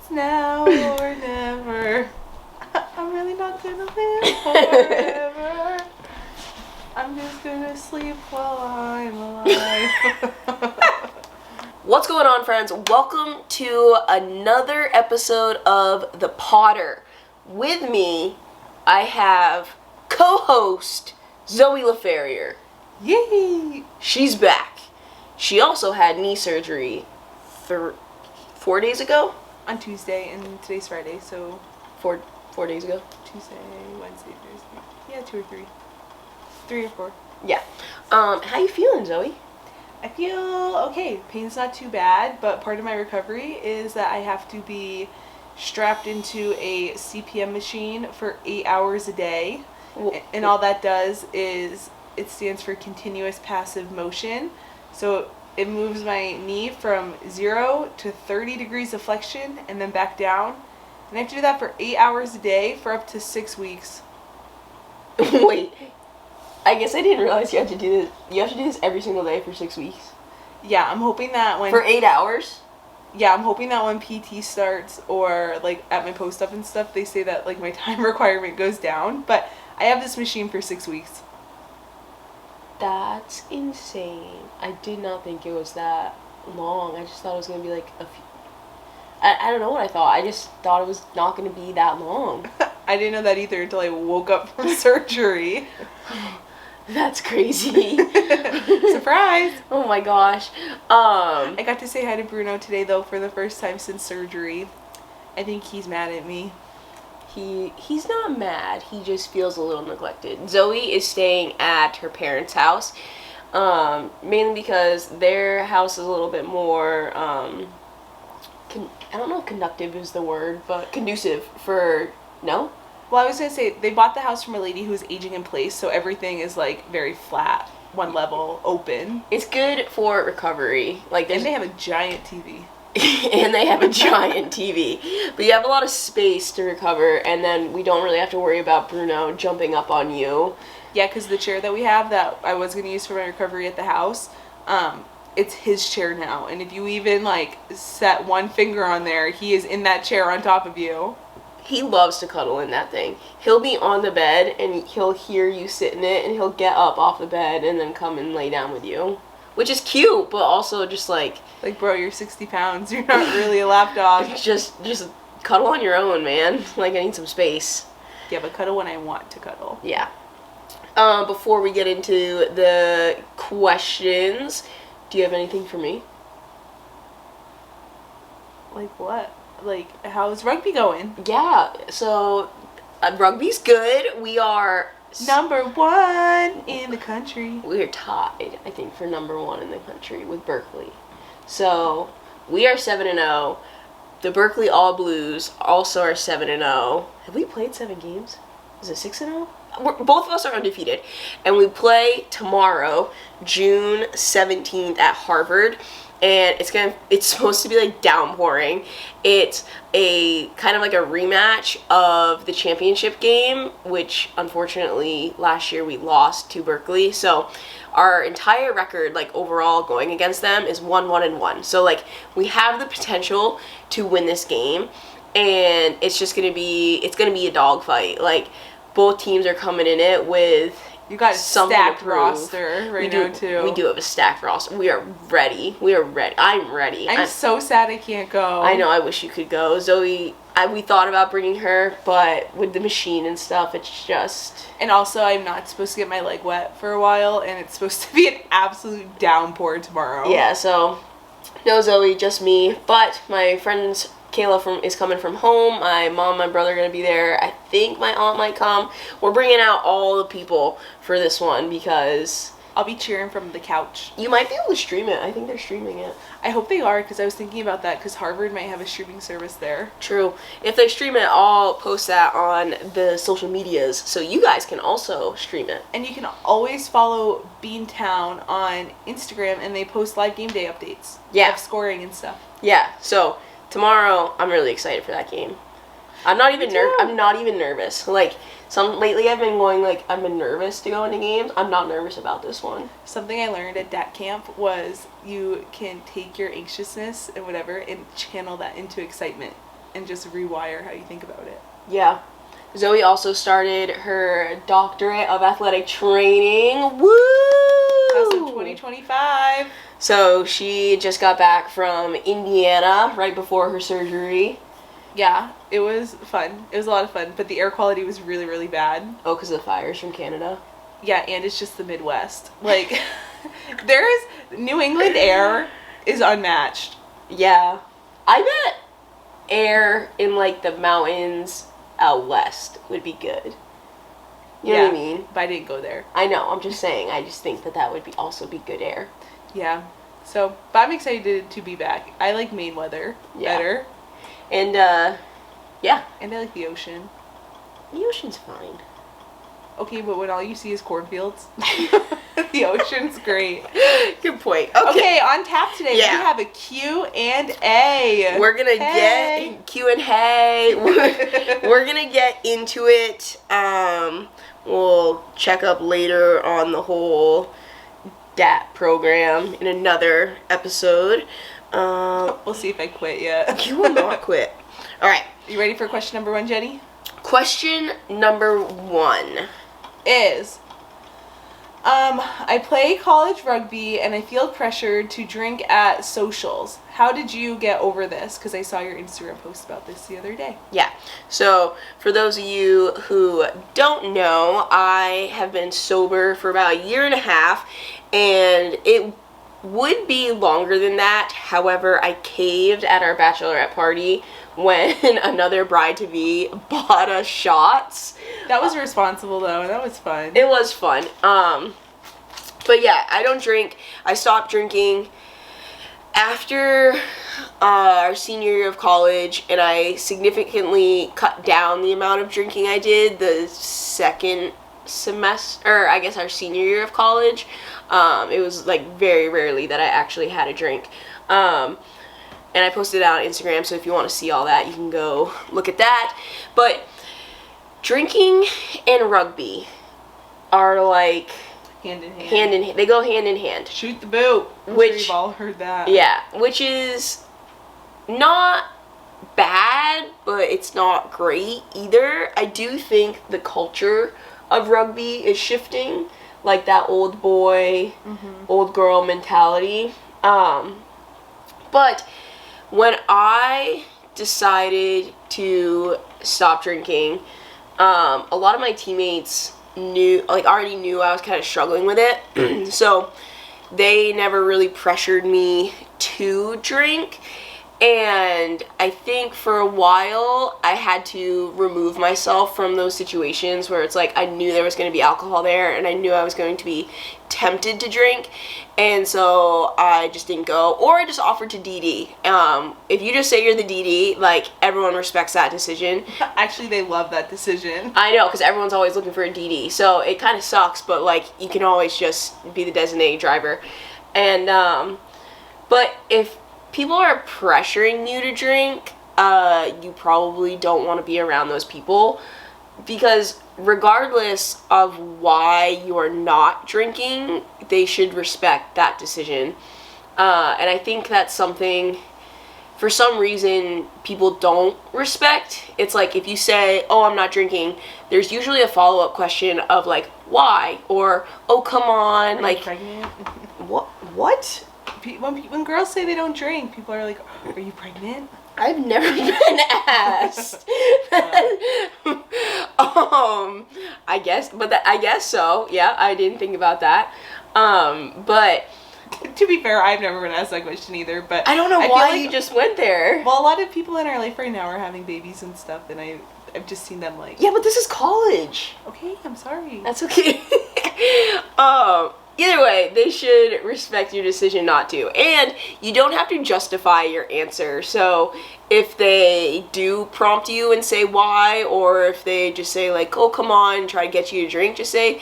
It's now or never. I'm really not gonna live forever. I'm just gonna sleep while I'm alive. What's going on, friends? Welcome to another episode of The Potter. With me, I have co-host Zoe LaFerrier. Yay! She's back. She also had knee surgery 4 days ago? On Tuesday, and today's Friday, so... Four days ago? Tuesday, Wednesday, Thursday. Yeah, 2 or 3. 3 or 4. Yeah. How you feeling, Zoe? I feel okay. Pain's not too bad, but part of my recovery is that I have to be strapped into a CPM machine for 8 hours a day. And all that does is it stands for continuous passive motion. So it moves my knee from 0 to 30 degrees of flexion and then back down. And I have to do that for 8 hours a day for up to 6 weeks. Wait. I guess I didn't realize you have to do this. You have to do this every single day for 6 weeks. Yeah, I'm hoping that when... For 8 hours? Yeah, I'm hoping that when PT starts or, like, at my post-up and stuff, they say that, like, my time requirement goes down. But I have this machine for 6 weeks. That's insane. I did not think it was that long. I just thought it was going to be, like, a few... I don't know what I thought. I just thought it was not going to be that long. I didn't know that either until I woke up from surgery. That's crazy. Surprise! Oh my gosh. I got to say hi to Bruno today, though, for the first time since surgery. I think he's mad at me. He's not mad. He just feels a little neglected. Zoe is staying at her parents' house, mainly because their house is a little bit more, I don't know if conductive is the word, but conducive for, no? Well, I was going to say, they bought the house from a lady who was aging in place, so everything is, like, very flat, one level, open. It's good for recovery. Like, and they have a giant TV. And they have a giant TV. But you have a lot of space to recover, and then we don't really have to worry about Bruno jumping up on you. Yeah, because the chair that we have that I was going to use for my recovery at the house, it's his chair now. And if you even, like, set one finger on there, he is in that chair on top of you. He loves to cuddle in that thing. He'll be on the bed, and he'll hear you sit in it, and he'll get up off the bed and then come and lay down with you. Which is cute, but also just like... Like, bro, you're 60 pounds. You're not really a lap dog. Just cuddle on your own, man. Like, I need some space. Yeah, but cuddle when I want to cuddle. Yeah. Before we get into the questions, do you have anything for me? Like what? Like, how's rugby going? Yeah, so rugby's good. We are... Number 1 in the country. We're tied, I think, for number 1 in the country with Berkeley. So, we are 7-0. The Berkeley All Blues also are 7-0. Have we played 7 games? Is it 6-0? Both of us are undefeated. And we play tomorrow, June 17th at Harvard. And it's supposed to be like downpouring. It's a kind of like a rematch of the championship game, which unfortunately last year we lost to Berkeley. So our entire record, like overall going against them, is 1-1-1. So like we have the potential to win this game, and it's gonna be a dogfight. Like both teams are coming in it with... You got a stacked roster now, too. We do have a stacked roster. We are ready. I'm ready. I'm so sad I can't go. I know. I wish you could go. Zoe, we thought about bringing her, but with the machine and stuff, it's just... And also, I'm not supposed to get my leg wet for a while, and it's supposed to be an absolute downpour tomorrow. Yeah, so no Zoe, just me. But my friends... Kayla is coming from home. My mom, my brother are going to be there. I think my aunt might come. We're bringing out all the people for this one because... I'll be cheering from the couch. You might be able to stream it. I think they're streaming it. I hope they are, because I was thinking about that, because Harvard might have a streaming service there. True. If they stream it, I'll post that on the social medias, so you guys can also stream it. And you can always follow Beantown on Instagram, and they post live game day updates. Yeah. Of scoring and stuff. Yeah, so... Tomorrow, I'm really excited for that game. I'm not even nervous. Like, lately I've been nervous to go into games. I'm not nervous about this one. Something I learned at DAT camp was you can take your anxiousness and whatever and channel that into excitement. and just rewire how you think about it. Yeah. Zoe also started her doctorate of athletic training. Woo! Class of 2025. So she just got back from Indiana right before her surgery. Yeah, it was fun. It was a lot of fun, but the air quality was really, really bad. Oh, because of the fires from Canada? Yeah, and it's just the Midwest. Like, New England air is unmatched. Yeah. I bet air in, like, the mountains out west would be good. You know what I mean? But I didn't go there. I know, I'm just saying. I just think that would also be good air. Yeah. So, but I'm excited to be back. I like Maine weather better. And, yeah. And I like the ocean. The ocean's fine. Okay, but when all you see is cornfields, the ocean's great. Good point. Okay, on tap today, we have a Q&A. We're gonna get Q&A. We're gonna get into it. We'll check up later on the whole DAT program in another episode. We'll see if I quit yet. You will not quit. All right. You ready for question number 1, Jenny? Question number 1 is, I play college rugby and I feel pressured to drink at socials. How did you get over this? Because I saw your Instagram post about this the other day. Yeah. So, for those of you who don't know, I have been sober for about a year and a half, and it would be longer than that. However, I caved at our bachelorette party when another bride-to-be bought us shots. That was responsible, though, and that was fun. It was fun. But yeah, I don't drink. I stopped drinking after our senior year of college, and I significantly cut down the amount of drinking I did the second semester, or I guess our senior year of college. It was like very rarely that I actually had a drink. And I posted it out on Instagram, so if you want to see all that, you can go look at that. But drinking and rugby are like hand in hand. Hand in hand. They go hand in hand. Shoot the boot. Which we've all heard that. Yeah, which is not bad, but it's not great either. I do think the culture of rugby is shifting, like that old boy, old girl mentality. But when I decided to stop drinking, a lot of my teammates already knew I was kind of struggling with it. So they never really pressured me to drink. And I think for a while I had to remove myself from those situations where it's like I knew there was going to be alcohol there and I knew I was going to be tempted to drink, and so I just didn't go, or I just offered to DD. If you just say you're the DD, like, everyone respects that decision. Actually, they love that decision. I know, because everyone's always looking for a DD, so it kind of sucks, but like you can always just be the designated driver. And but if people are pressuring you to drink, you probably don't want to be around those people, because regardless of why you are not drinking, they should respect that decision. And I think that's something, for some reason, people don't respect. It's like, if you say, oh, I'm not drinking, there's usually a follow-up question of like, why? Or, oh, come on. Are like, you pregnant? What? When girls say they don't drink, people are like, are you pregnant? I've never been asked. I guess so. Yeah, I didn't think about that. But to be fair, I've never been asked that question either. But I don't know why you just went there. Well, a lot of people in our life right now are having babies and stuff, and I've just seen them like. Yeah, but this is college. Okay, I'm sorry. That's okay. Either way, they should respect your decision not to. And you don't have to justify your answer. So if they do prompt you and say why, or if they just say like, oh, come on, try to get you to drink, just say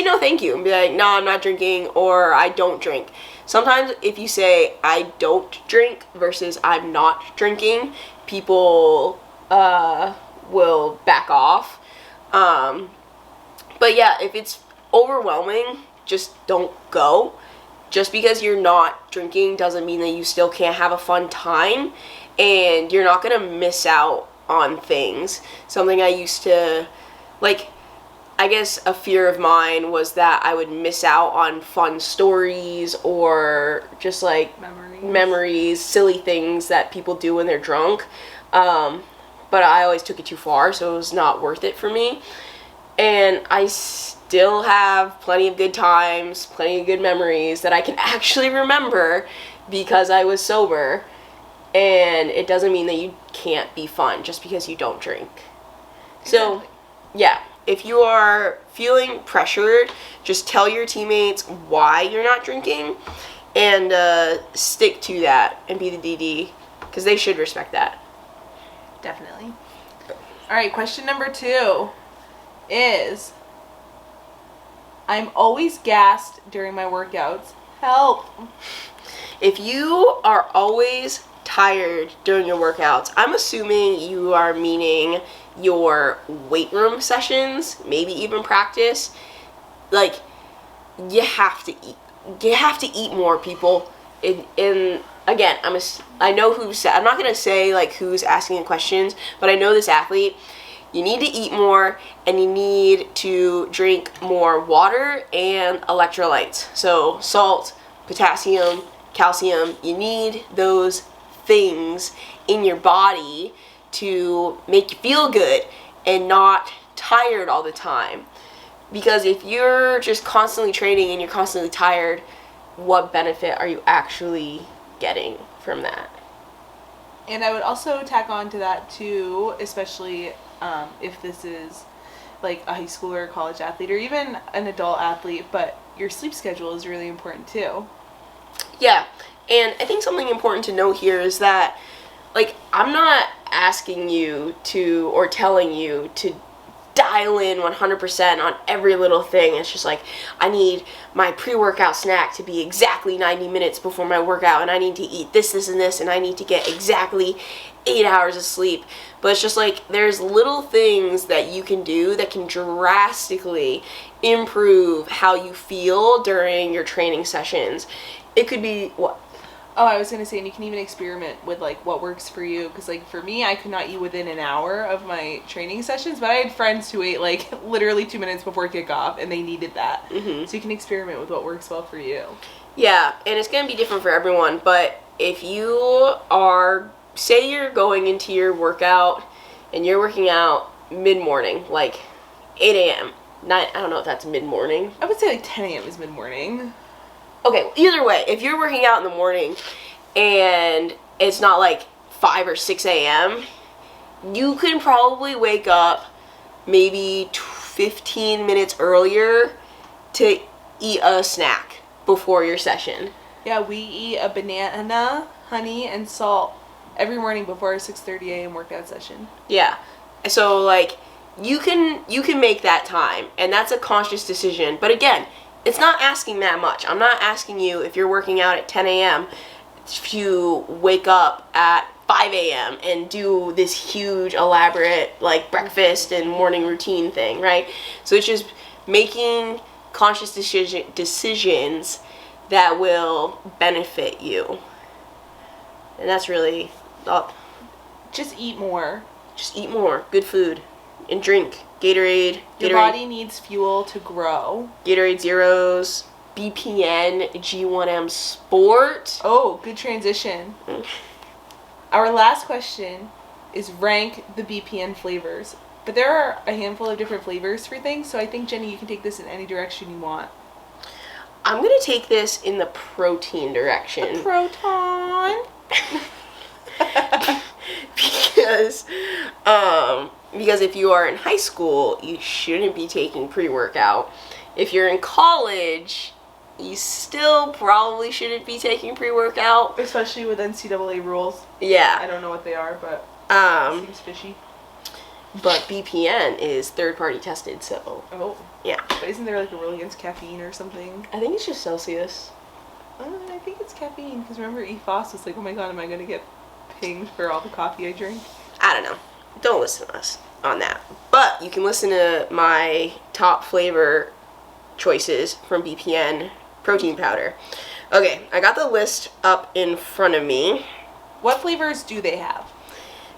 no thank you. And be like, no, I'm not drinking, or I don't drink. Sometimes if you say I don't drink versus I'm not drinking, people will back off. But yeah, if it's overwhelming, just don't go. Just because you're not drinking doesn't mean that you still can't have a fun time. and you're not going to miss out on things. Something I used to, like, I guess a fear of mine was that I would miss out on fun stories or just like memories, silly things that people do when they're drunk. But I always took it too far, so it was not worth it for me. And I still have plenty of good times, plenty of good memories that I can actually remember because I was sober. And it doesn't mean that you can't be fun just because you don't drink. So, yeah, if you are feeling pressured, just tell your teammates why you're not drinking and stick to that and be the DD because they should respect that. Definitely. All right, question number 2 is, I'm always gassed during my workouts. Help. If you are always tired during your workouts, I'm assuming you are meaning your weight room sessions, maybe even practice. Like, you have to eat. You have to eat more, people. Again, I know who said, I'm not going to say like who's asking the questions, but I know this athlete. You need to eat more and you need to drink more water and electrolytes. So salt, potassium, calcium, you need those things in your body to make you feel good and not tired all the time. Because if you're just constantly training and you're constantly tired, what benefit are you actually getting from that? And I would also tack on to that too, especially if this is like a high school or a college athlete or even an adult athlete, but your sleep schedule is really important too. Yeah, and I think something important to note here is that, like, I'm not asking you to or telling you to dial in 100% on every little thing. It's just like, I need my pre-workout snack to be exactly 90 minutes before my workout, and I need to eat this, this, and this, and I need to get exactly 8 hours of sleep. But it's just like, there's little things that you can do that can drastically improve how you feel during your training sessions. It could be, what? Oh, I was going to say, and you can even experiment with, like, what works for you. Because, like, for me, I could not eat within an hour of my training sessions. But I had friends who ate, like, literally 2 minutes before kickoff. And they needed that. Mm-hmm. So you can experiment with what works well for you. Yeah, and it's going to be different for everyone. But if you are, say you're going into your workout and you're working out mid-morning, like 8 a.m. I don't know if that's mid-morning. I would say, like, 10 a.m. is mid-morning. Okay, either way, if you're working out in the morning and it's not like 5 or 6 a.m., you can probably wake up maybe 15 minutes earlier to eat a snack before your session. Yeah, we eat a banana, honey, and salt every morning before our 6:30 a.m. workout session. Yeah, so like you can make that time, and that's a conscious decision. But again, it's not asking that much. I'm not asking you, if you're working out at 10 a.m., to wake up at 5 a.m. and do this huge, elaborate, like, breakfast and morning routine thing, right? So it's just making conscious decisions that will benefit you. And that's really all. Just eat more. Just eat more. Good food. And drink. Gatorade. Your body needs fuel to grow. Gatorade Zeros, BPN, G1M Sport. Oh, good transition. Our last question is rank the BPN flavors. But there are a handful of different flavors for things, so I think, Jenny, you can take this in any direction you want. I'm going to take this in the protein direction. The proton! Because if you are in high school, you shouldn't be taking pre-workout. If you're in college, you still probably shouldn't be taking pre-workout. Especially with NCAA rules. Yeah. I don't know what they are, but it seems fishy. But BPN is third-party tested, so... Oh. Yeah. But isn't there like a rule against caffeine or something? I think it's just Celsius. I think it's caffeine, because remember EFOS was like, oh my god, am I going to get pinged for all the coffee I drink? I don't know. Don't listen to us on that. But you can listen to my top flavor choices from BPN protein powder. Okay, I got the list up in front of me. What flavors do they have?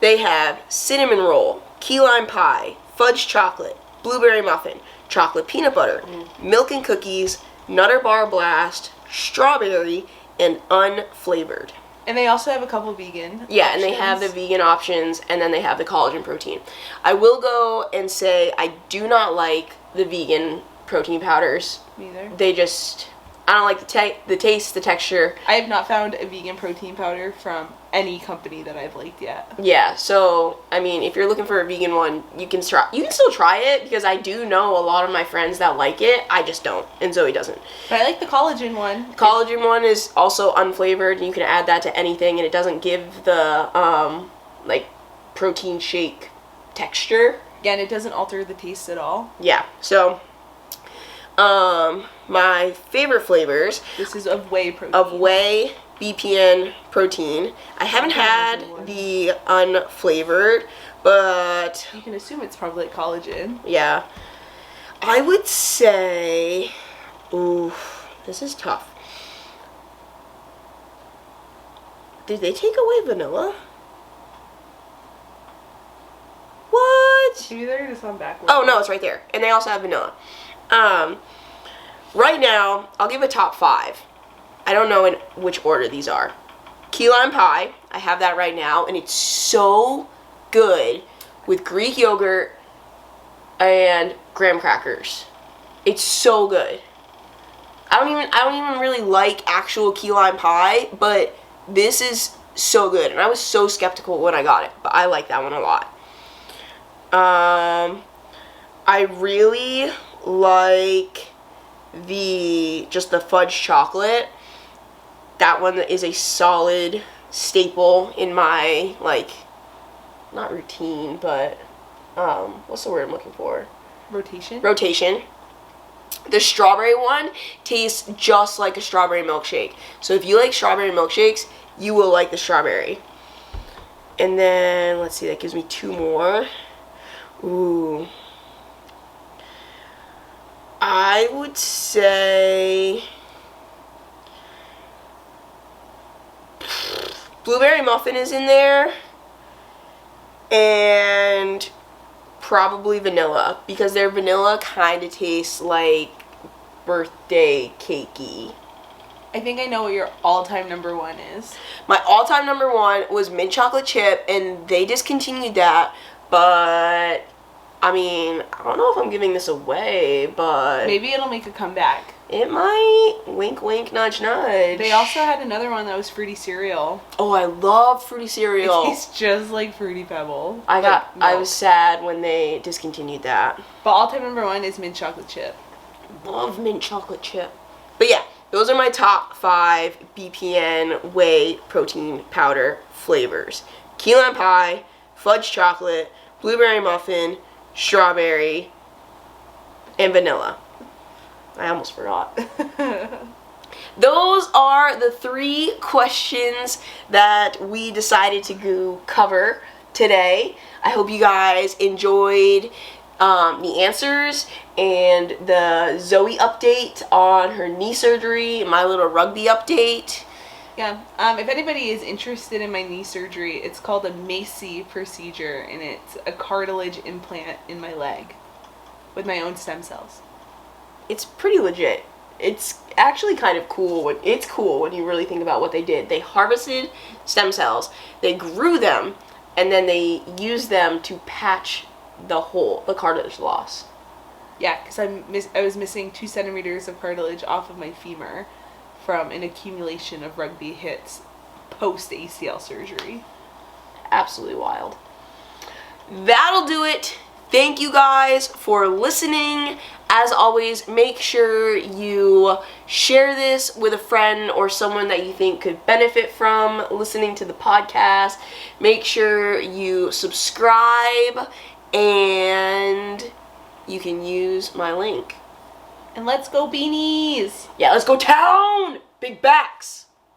They have cinnamon roll, key lime pie, fudge chocolate, blueberry muffin, chocolate peanut butter, milk and cookies, Nutter Bar Blast, strawberry, and unflavored. And they also have a couple vegan Yeah, and they have the vegan options, and then they have the collagen protein. I will go and say I do not like the vegan protein powders. Neither. They just, I don't like the taste, the texture. I have not found a vegan protein powder from any company that I've liked yet. Yeah, so, I mean, if you're looking for a vegan one, you can still try it, because I do know a lot of my friends that like it. I just don't, and Zoe doesn't. But I like the collagen one. Collagen one is also unflavored, and you can add that to anything, and it doesn't give the, like, protein shake texture. Again, it doesn't alter the taste at all. Yeah, so, my favorite flavors. This is of whey protein. Of whey BPN protein. I haven't had the unflavored, but you can assume it's probably like collagen. yeah. I would say, ooh, this is tough. Did they take away vanilla? What? Maybe they're just on backwards. Oh no, it's right there. And they also have vanilla. Right now, I'll give a top 5. I don't know in which order these are. Key lime pie, I have that right now, and it's so good with Greek yogurt and graham crackers. It's so good. I don't even really like actual key lime pie, but this is so good, and I was so skeptical when I got it, but I like that one a lot. I really like just the fudge chocolate. That one is a solid staple in my, like, not routine, but, what's the word I'm looking for? Rotation? Rotation. The strawberry one tastes just like a strawberry milkshake. So if you like strawberry milkshakes, you will like the strawberry. And then, let's see, that gives me 2 more. Ooh. I would say blueberry muffin is in there, and probably vanilla, because their vanilla kind of tastes like birthday cakey. I think I know what your all-time number 1 is. My all-time number 1 was mint chocolate chip, and they discontinued that, but I mean, I don't know if I'm giving this away, but maybe it'll make a comeback. It might. Wink, wink, nudge, nudge. They also had another one that was fruity cereal. Oh, I love fruity cereal. It tastes just like Fruity Pebble. I was sad when they discontinued that. But all-time number 1 is mint chocolate chip. Love mint chocolate chip. But yeah, those are my top 5 BPN whey protein powder flavors. Key lime pie, fudge chocolate, blueberry muffin, strawberry, and vanilla. I almost forgot. Those are the 3 questions that we decided to cover today. I hope you guys enjoyed the answers and the Zoe update on her knee surgery, my little rugby update. Yeah, if anybody is interested in my knee surgery, it's called a Macy procedure, and it's a cartilage implant in my leg with my own stem cells. It's pretty legit. It's actually kind of cool when you really think about what they did. They harvested stem cells, they grew them, and then they used them to patch the cartilage loss. Yeah, because I was missing 2 centimeters of cartilage off of my femur from an accumulation of rugby hits post ACL surgery. Absolutely wild. That'll do it. Thank you guys for listening. As always, make sure you share this with a friend or someone that you think could benefit from listening to the podcast. Make sure you subscribe, and you can use my link. And let's go beanies! Yeah, let's go town! Big backs!